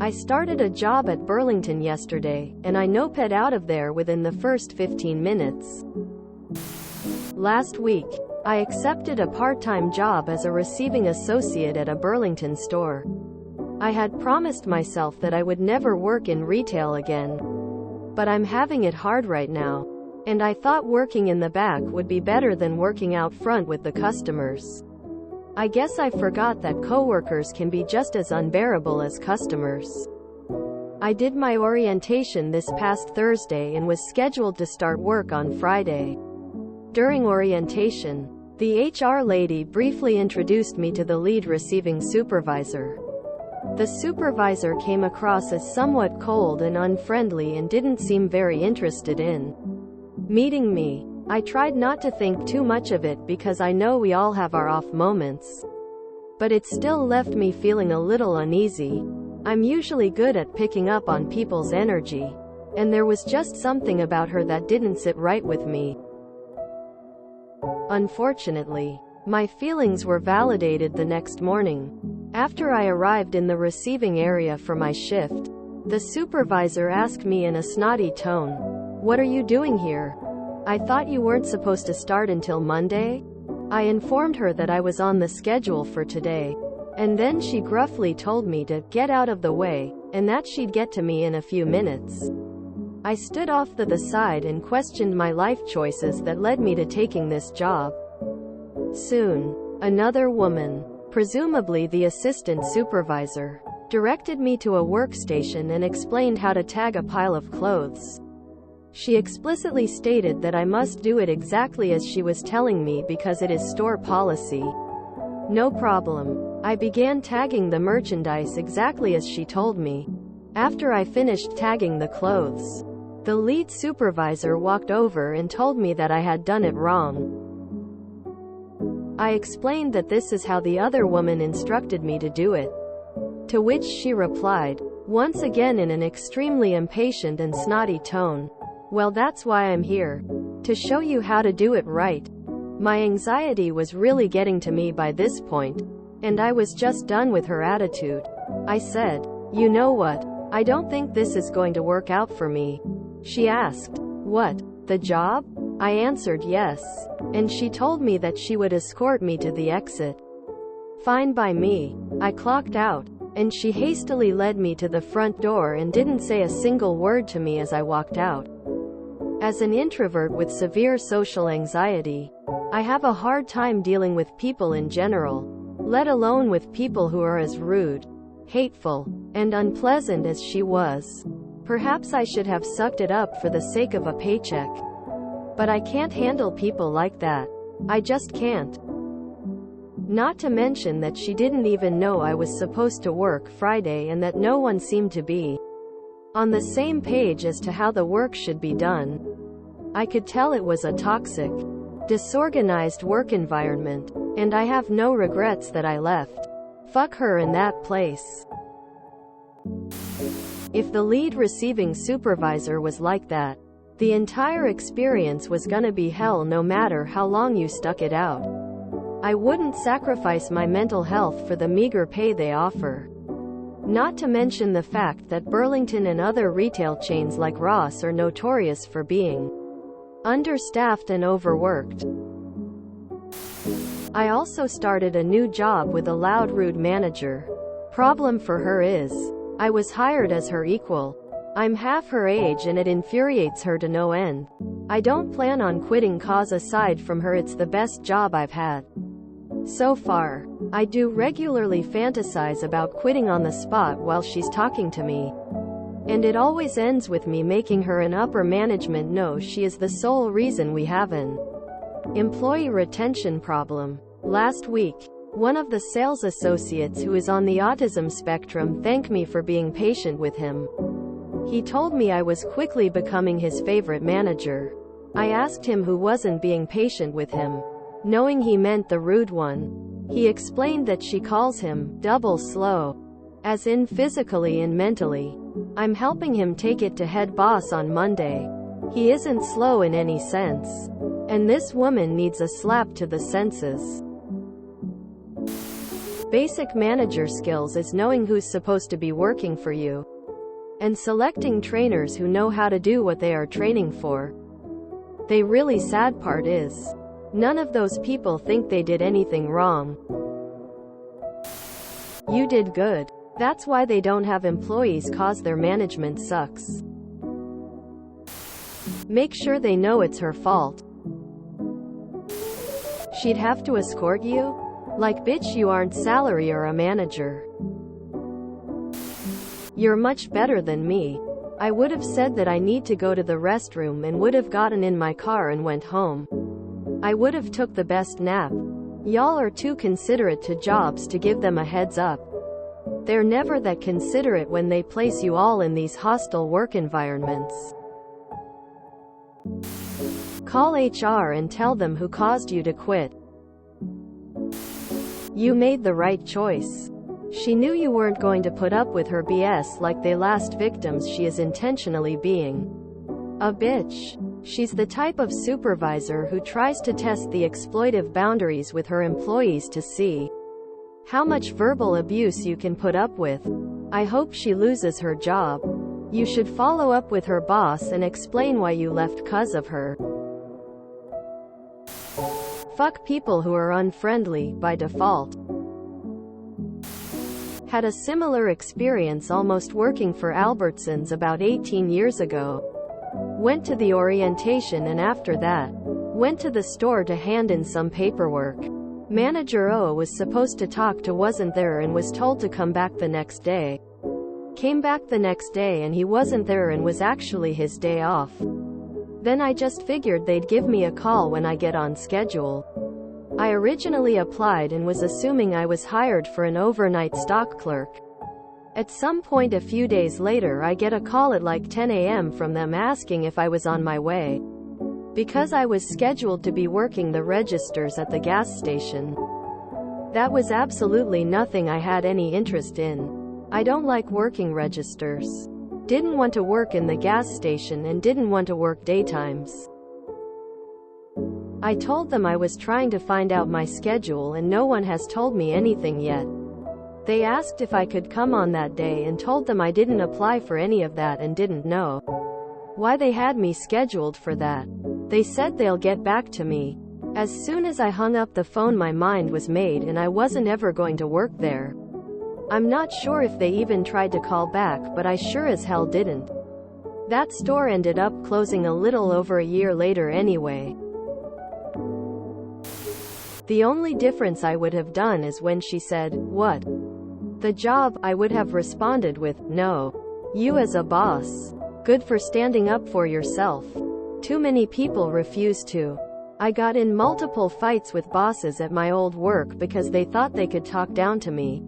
I started a job at Burlington yesterday, and I noped out of there within the first 15 minutes. Last week, I accepted a part-time job as a receiving associate at a Burlington store. I had promised myself that I would never work in retail again. But I'm having it hard right now. And I thought working in the back would be better than working out front with the customers. I guess I forgot that coworkers can be just as unbearable as customers. I did my orientation this past Thursday and was scheduled to start work on Friday. During orientation, the HR lady briefly introduced me to the lead receiving supervisor. The supervisor came across as somewhat cold and unfriendly and didn't seem very interested in meeting me. I tried not to think too much of it because I know we all have our off moments. But it still left me feeling a little uneasy. I'm usually good at picking up on people's energy. And there was just something about her that didn't sit right with me. Unfortunately, my feelings were validated the next morning. After I arrived in the receiving area for my shift, the supervisor asked me in a snotty tone, "What are you doing here? I thought you weren't supposed to start until Monday?" I informed her that I was on the schedule for today. And then she gruffly told me to get out of the way, and that she'd get to me in a few minutes. I stood off to the side and questioned my life choices that led me to taking this job. Soon, another woman, presumably the assistant supervisor, directed me to a workstation and explained how to tag a pile of clothes. She explicitly stated that I must do it exactly as she was telling me because it is store policy. No problem. I began tagging the merchandise exactly as she told me. After I finished tagging the clothes, the lead supervisor walked over and told me that I had done it wrong. I explained that this is how the other woman instructed me to do it. To which she replied, once again in an extremely impatient and snotty tone, "Well, that's why I'm here. To show you how to do it right." My anxiety was really getting to me by this point, and I was just done with her attitude. I said, "You know what? I don't think this is going to work out for me." She asked, "What, the job?" I answered yes, and she told me that she would escort me to the exit. Fine by me. I clocked out, and she hastily led me to the front door and didn't say a single word to me as I walked out. As an introvert with severe social anxiety, I have a hard time dealing with people in general, let alone with people who are as rude, hateful, and unpleasant as she was. Perhaps I should have sucked it up for the sake of a paycheck. But I can't handle people like that. I just can't. Not to mention that she didn't even know I was supposed to work Friday and that no one seemed to be on the same page as to how the work should be done. I could tell it was a toxic, disorganized work environment, and I have no regrets that I left. Fuck her in that place. If the lead receiving supervisor was like that, the entire experience was gonna be hell no matter how long you stuck it out. I wouldn't sacrifice my mental health for the meager pay they offer. Not to mention the fact that Burlington and other retail chains like Ross are notorious for being understaffed and overworked. I also started a new job with a loud, rude manager. Problem for her is, I was hired as her equal. I'm half her age and it infuriates her to no end. I don't plan on quitting cause aside from her it's the best job I've had so far. I do regularly fantasize about quitting on the spot while she's talking to me. And it always ends with me making her and upper management know she is the sole reason we have an employee retention problem. Last week, one of the sales associates who is on the autism spectrum thanked me for being patient with him. He told me I was quickly becoming his favorite manager. I asked him who wasn't being patient with him, knowing he meant the rude one. He explained that she calls him double slow, as in physically and mentally. I'm helping him take it to head boss on Monday. He isn't slow in any sense. And this woman needs a slap to the senses. Basic manager skills is knowing who's supposed to be working for you, and selecting trainers who know how to do what they are training for. The really sad part is, none of those people think they did anything wrong. You did good. That's why they don't have employees, cause their management sucks. Make sure they know it's her fault. She'd have to escort you? Like, bitch, you aren't salary or a manager. You're much better than me. I would have said that I need to go to the restroom and would have gotten in my car and went home. I would have took the best nap. Y'all are too considerate to jobs to give them a heads up. They're never that considerate when they place you all in these hostile work environments. Call HR and tell them who caused you to quit. You made the right choice. She knew you weren't going to put up with her BS like the last victims. She is intentionally being a bitch. She's the type of supervisor who tries to test the exploitive boundaries with her employees to see how much verbal abuse you can put up with. I hope she loses her job. You should follow up with her boss and explain why you left 'cause of her. Fuck people who are unfriendly by default. Had a similar experience almost working for Albertsons about 18 years ago. Went to the orientation and after that, went to the store to hand in some paperwork. Manager O was supposed to talk to wasn't there and was told to come back the next day. Came back the next day and he wasn't there and was actually his day off. Then I just figured they'd give me a call when I get on schedule. I originally applied and was assuming I was hired for an overnight stock clerk. At some point a few days later I get a call at like 10 a.m. from them asking if I was on my way, because I was scheduled to be working the registers at the gas station. That was absolutely nothing I had any interest in. I don't like working registers. Didn't want to work in the gas station and didn't want to work daytimes. I told them I was trying to find out my schedule and no one has told me anything yet. They asked if I could come on that day and told them I didn't apply for any of that and didn't know why they had me scheduled for that. They said they'll get back to me. As soon as I hung up the phone my mind was made and I wasn't ever going to work there. I'm not sure if they even tried to call back, but I sure as hell didn't. That store ended up closing a little over a year later anyway. The only difference I would have done is when she said, "What? The job?" I would have responded with, "No. You as a boss. Good for standing up for yourself." Too many people refuse to. I got in multiple fights with bosses at my old work because they thought they could talk down to me.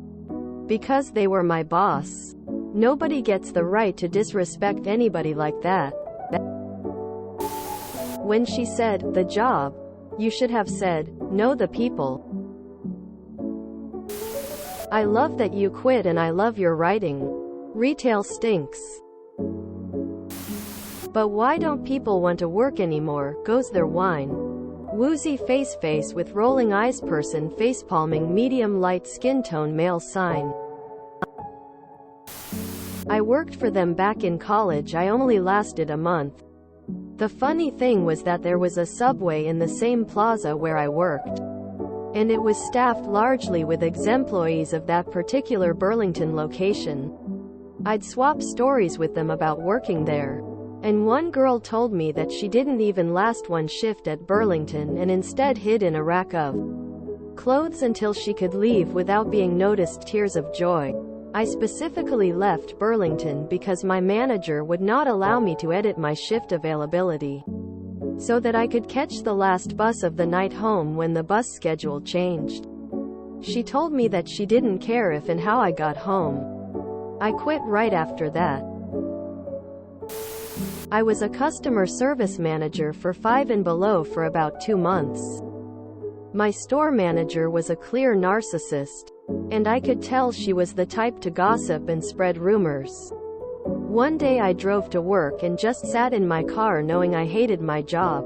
Because they were my boss. Nobody gets the right to disrespect anybody like that. When she said, "The job," you should have said, "No, the people." I love that you quit and I love your writing. Retail stinks. But why don't people want to work anymore, goes their whine. Woozy face with rolling eyes person facepalming medium light skin tone male sign. I worked for them back in college. I only lasted a month. The funny thing was that there was a Subway in the same plaza where I worked, and it was staffed largely with ex-employees of that particular Burlington location. I'd swap stories with them about working there. And one girl told me that she didn't even last one shift at Burlington and instead hid in a rack of clothes until she could leave without being noticed. Tears of joy. I specifically left Burlington because my manager would not allow me to edit my shift availability so that I could catch the last bus of the night home when the bus schedule changed. She told me that she didn't care if and how I got home. I quit right after that. I was a customer service manager for Five and Below for about 2 months. My store manager was a clear narcissist, and I could tell she was the type to gossip and spread rumors. One day I drove to work and just sat in my car knowing I hated my job.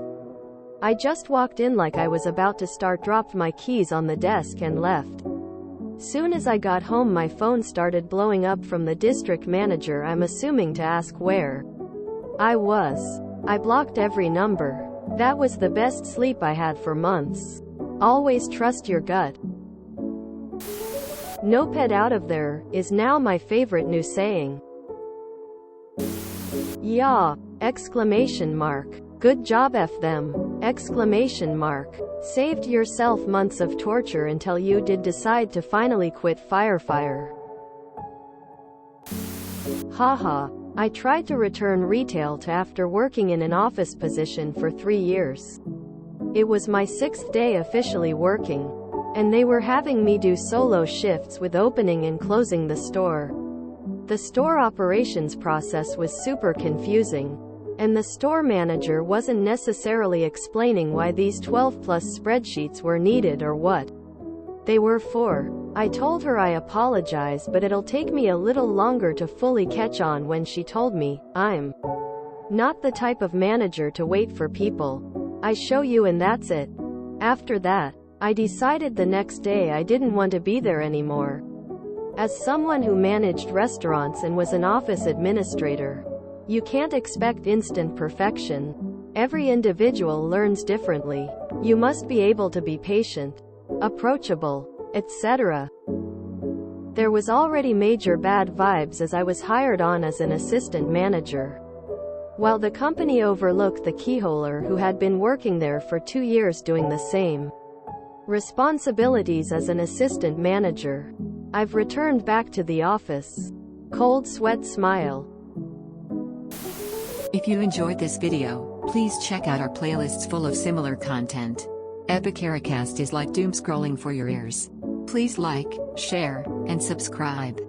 I just walked in like I was about to start, dropped my keys on the desk and left. Soon as I got home, my phone started blowing up from the district manager, I'm assuming to ask where I was. I blocked every number. That was the best sleep I had for months. Always trust your gut. No pet out of there is now my favorite new saying. Yeah! Exclamation mark. Good job F them! Exclamation mark. Saved yourself months of torture until you did decide to finally quit fire. Haha. I tried to return retail to after working in an office position for 3 years. It was my 6th day officially working, and they were having me do solo shifts with opening and closing the store. The store operations process was super confusing, and the store manager wasn't necessarily explaining why these 12+ spreadsheets were needed or what they were for. I told her I apologize, but it'll take me a little longer to fully catch on when she told me, I'm not the type of manager to wait for people. I show you and that's it. After that, I decided the next day I didn't want to be there anymore. As someone who managed restaurants and was an office administrator, you can't expect instant perfection. Every individual learns differently. You must be able to be patient, approachable, etc. There was already major bad vibes as I was hired on as an assistant manager, while the company overlooked the keyholer who had been working there for 2 years doing the same responsibilities as an assistant manager. I've returned back to the office. Cold sweat smile. If you enjoyed this video, please check out our playlists full of similar content. Epicaricast is like doom scrolling for your ears. Please like, share, and subscribe.